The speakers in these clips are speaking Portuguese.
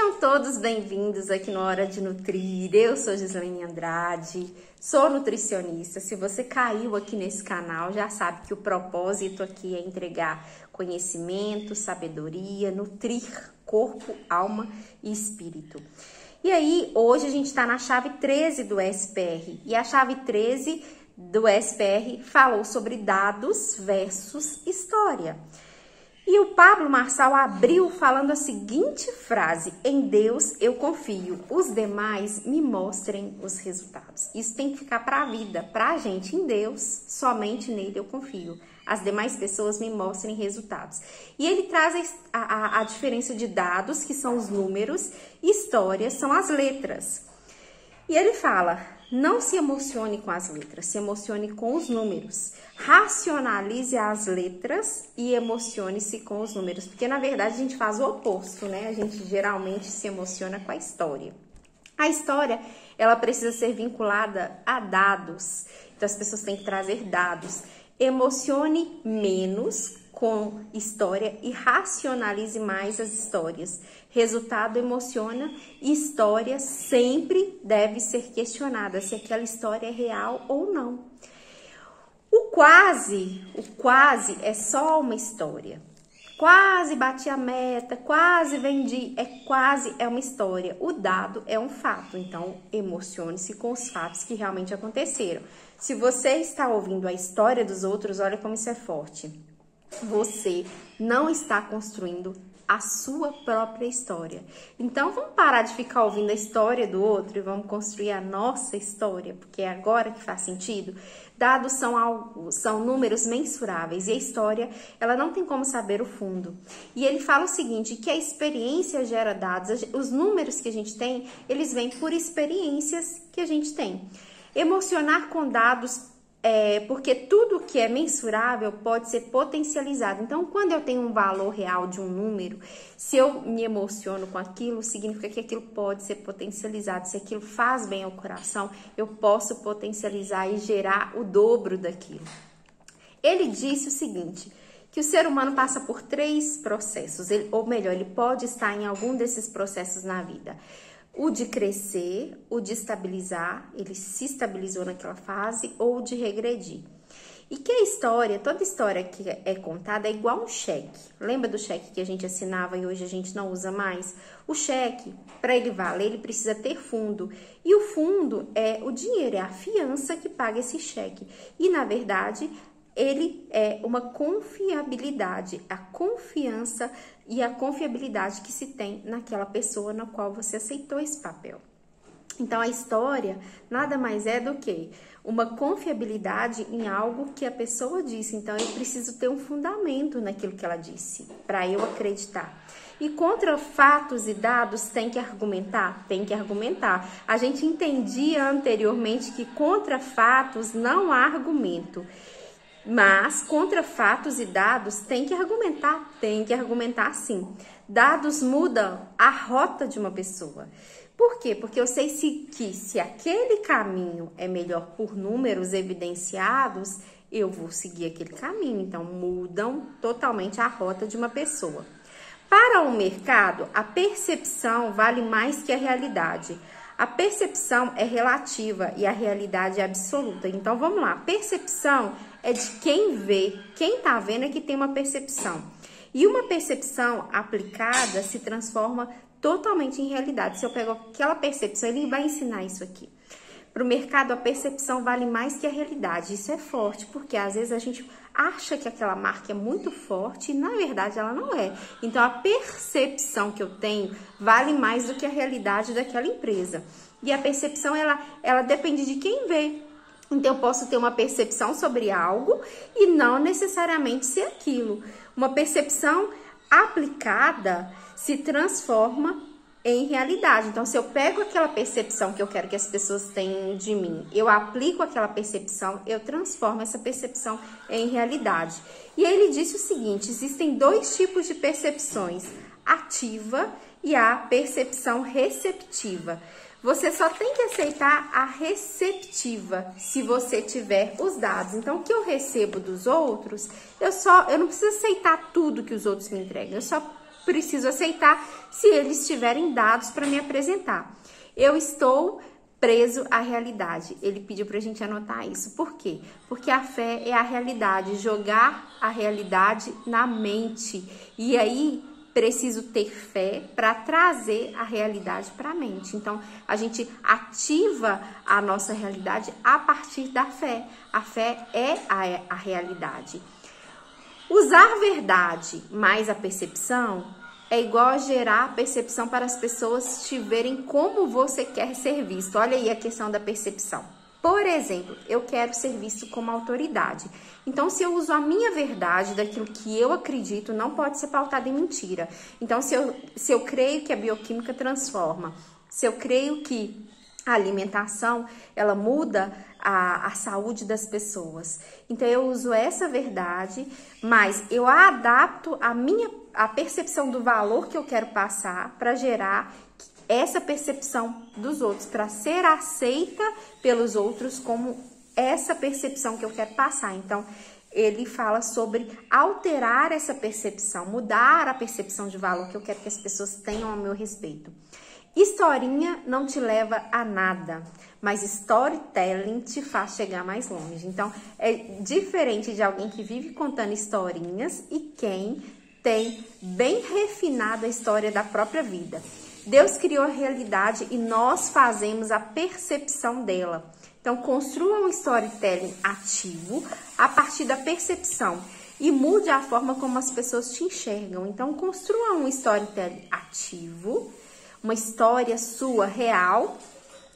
Sejam todos bem-vindos aqui no Hora de Nutrir. Eu sou Gislaine Andrade, sou nutricionista. Se você caiu aqui nesse canal, já sabe que o propósito aqui é entregar conhecimento, sabedoria, nutrir corpo, alma e espírito. E aí, hoje a gente está na chave 13 do SPR. E a chave 13 do SPR falou sobre dados versus história. E o Pablo Marçal abriu falando a seguinte frase: em Deus eu confio, os demais me mostrem os resultados. Isso tem que ficar para a vida, para a gente. Em Deus, somente nele eu confio. As demais pessoas me mostrem resultados. E ele traz a diferença de dados, que são os números, e histórias são as letras. E ele fala: não se emocione com as letras, se emocione com os números. Racionalize as letras e emocione-se com os números. Porque, na verdade, a gente faz o oposto, né? A gente geralmente se emociona com a história. A história, ela precisa ser vinculada a dados. Então, as pessoas têm que trazer dados. Emocione menos com história e racionalize mais as histórias. Resultado emociona e história sempre deve ser questionada se aquela história é real ou não. O quase é só uma história. Quase bati a meta, quase vendi, quase é uma história. O dado é um fato, então emocione-se com os fatos que realmente aconteceram. Se você está ouvindo a história dos outros, olha como isso é forte. Você não está construindo a sua própria história. Então, vamos parar de ficar ouvindo a história do outro e vamos construir a nossa história, porque é agora que faz sentido. Dados são números mensuráveis e a história, ela não tem como saber o fundo. E ele fala o seguinte, que a experiência gera dados, os números que a gente tem, eles vêm por experiências que a gente tem. Emocionar com dados porque tudo que é mensurável pode ser potencializado. Então, quando eu tenho um valor real de um número, se eu me emociono com aquilo, significa que aquilo pode ser potencializado. Se aquilo faz bem ao coração, eu posso potencializar e gerar o dobro daquilo. Ele disse o seguinte, que o ser humano passa por 3 processos, ou melhor, ele pode estar em algum desses processos na vida. O de crescer, o de estabilizar, ele se estabilizou naquela fase, ou o de regredir. E que a história, toda história que é contada é igual um cheque. Lembra do cheque que a gente assinava e hoje a gente não usa mais? O cheque, para ele valer, ele precisa ter fundo. E o fundo é o dinheiro, é a fiança que paga esse cheque. E, na verdade, ele é uma confiabilidade, a confiança e a confiabilidade que se tem naquela pessoa na qual você aceitou esse papel. Então, a história nada mais é do que uma confiabilidade em algo que a pessoa disse. Então, eu preciso ter um fundamento naquilo que ela disse, para eu acreditar. E contra fatos e dados tem que argumentar? Tem que argumentar. A gente entendia anteriormente que contra fatos não há argumento. Mas, contra fatos e dados, tem que argumentar sim. Dados mudam a rota de uma pessoa. Por quê? Porque eu sei se aquele caminho é melhor por números evidenciados, eu vou seguir aquele caminho. Então, mudam totalmente a rota de uma pessoa. Para o mercado, a percepção vale mais que a realidade. A percepção é relativa e a realidade é absoluta. Então, vamos lá. Percepção é de quem vê. Quem está vendo é que tem uma percepção. E uma percepção aplicada se transforma totalmente em realidade. Se eu pego aquela percepção, ele vai ensinar isso aqui. Para o mercado, a percepção vale mais que a realidade. Isso é forte, porque às vezes a gente acha que aquela marca é muito forte e, na verdade, ela não é. Então, a percepção que eu tenho vale mais do que a realidade daquela empresa. E a percepção, ela depende de quem vê. Então, eu posso ter uma percepção sobre algo e não necessariamente ser aquilo. Uma percepção aplicada se transforma em realidade. Então, se eu pego aquela percepção que eu quero que as pessoas tenham de mim, eu aplico aquela percepção, eu transformo essa percepção em realidade. E aí ele disse o seguinte, existem 2 tipos de percepções, ativa e a percepção receptiva. Você só tem que aceitar a receptiva se você tiver os dados. Então, o que eu recebo dos outros, eu não preciso aceitar tudo que os outros me entregam. Eu só preciso aceitar se eles tiverem dados para me apresentar. Eu estou preso à realidade. Ele pediu para a gente anotar isso. Por quê? Porque a fé é a realidade, jogar a realidade na mente. E aí, preciso ter fé para trazer a realidade para a mente. Então, a gente ativa a nossa realidade a partir da fé. A fé é a realidade. Usar verdade mais a percepção é igual a gerar percepção para as pessoas te verem como você quer ser visto. Olha aí a questão da percepção. Por exemplo, eu quero ser visto como autoridade. Então, se eu uso a minha verdade, daquilo que eu acredito, não pode ser pautada em mentira. Então, se eu creio que a bioquímica transforma, se eu creio que a alimentação, ela muda a saúde das pessoas. Então, eu uso essa verdade, mas eu adapto a percepção do valor que eu quero passar para gerar essa percepção dos outros, para ser aceita pelos outros como essa percepção que eu quero passar. Então, ele fala sobre alterar essa percepção, mudar a percepção de valor que eu quero que as pessoas tenham ao meu respeito. Historinha não te leva a nada, mas storytelling te faz chegar mais longe. Então, é diferente de alguém que vive contando historinhas e quem tem bem refinada a história da própria vida. Deus criou a realidade e nós fazemos a percepção dela. Então, construa um storytelling ativo a partir da percepção e mude a forma como as pessoas te enxergam. Então, construa um storytelling ativo, uma história sua real,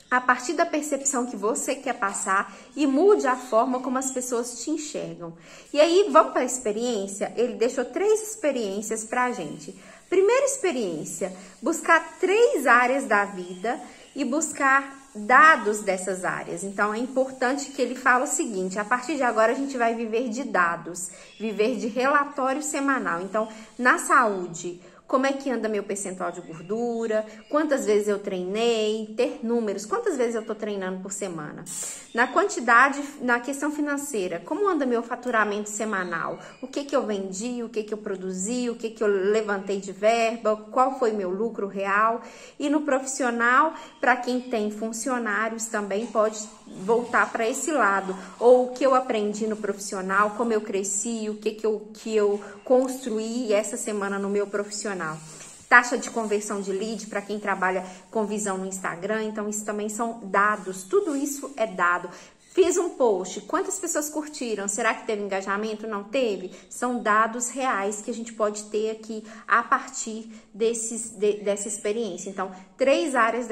a partir da percepção que você quer passar e mude a forma como as pessoas te enxergam. E aí, vamos para a experiência? Ele deixou 3 experiências para a gente. Primeira experiência, buscar 3 áreas da vida e buscar dados dessas áreas. Então, é importante que ele fala o seguinte: a partir de agora a gente vai viver de dados, viver de relatório semanal. Então, na saúde, como é que anda meu percentual de gordura, quantas vezes eu treinei, ter números, quantas vezes eu estou treinando por semana. Na quantidade, na questão financeira, como anda meu faturamento semanal, o que eu vendi, o que eu produzi, o que eu levantei de verba, qual foi meu lucro real. E no profissional, para quem tem funcionários também pode voltar para esse lado, ou o que eu aprendi no profissional, como eu cresci, o que eu construí essa semana no meu profissional. Taxa de conversão de lead para quem trabalha com visão no Instagram, então isso também são dados, tudo isso é dado. Fiz um post, quantas pessoas curtiram? Será que teve engajamento? Não teve? São dados reais que a gente pode ter aqui a partir dessa experiência. Então, 3 áreas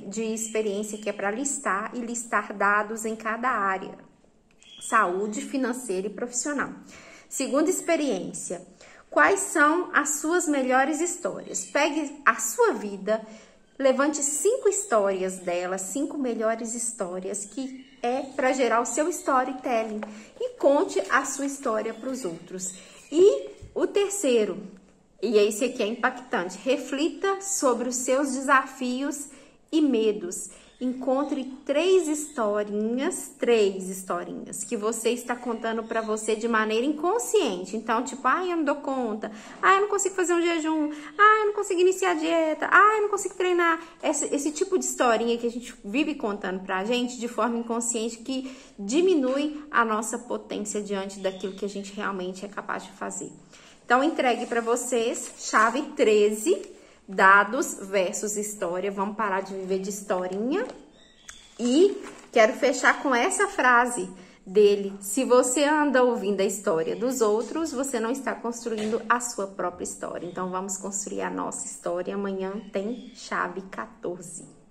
de experiência que é para listar e listar dados em cada área: saúde, financeira e profissional. Segunda experiência: quais são as suas melhores histórias? Pegue a sua vida, levante 5 histórias dela, 5 melhores histórias que é para gerar o seu storytelling e conte a sua história para os outros. E o terceiro, e esse aqui é impactante: reflita sobre os seus desafios e medos. Encontre 3 historinhas que você está contando para você de maneira inconsciente. Então, tipo, eu não dou conta, eu não consigo fazer um jejum, eu não consigo iniciar a dieta, eu não consigo treinar. Esse tipo de historinha que a gente vive contando pra gente de forma inconsciente, que diminui a nossa potência diante daquilo que a gente realmente é capaz de fazer. Então, entregue para vocês chave 13. Dados versus história. Vamos parar de viver de historinha. E quero fechar com essa frase dele: se você anda ouvindo a história dos outros, você não está construindo a sua própria história. Então vamos construir a nossa história. Amanhã tem chave 14.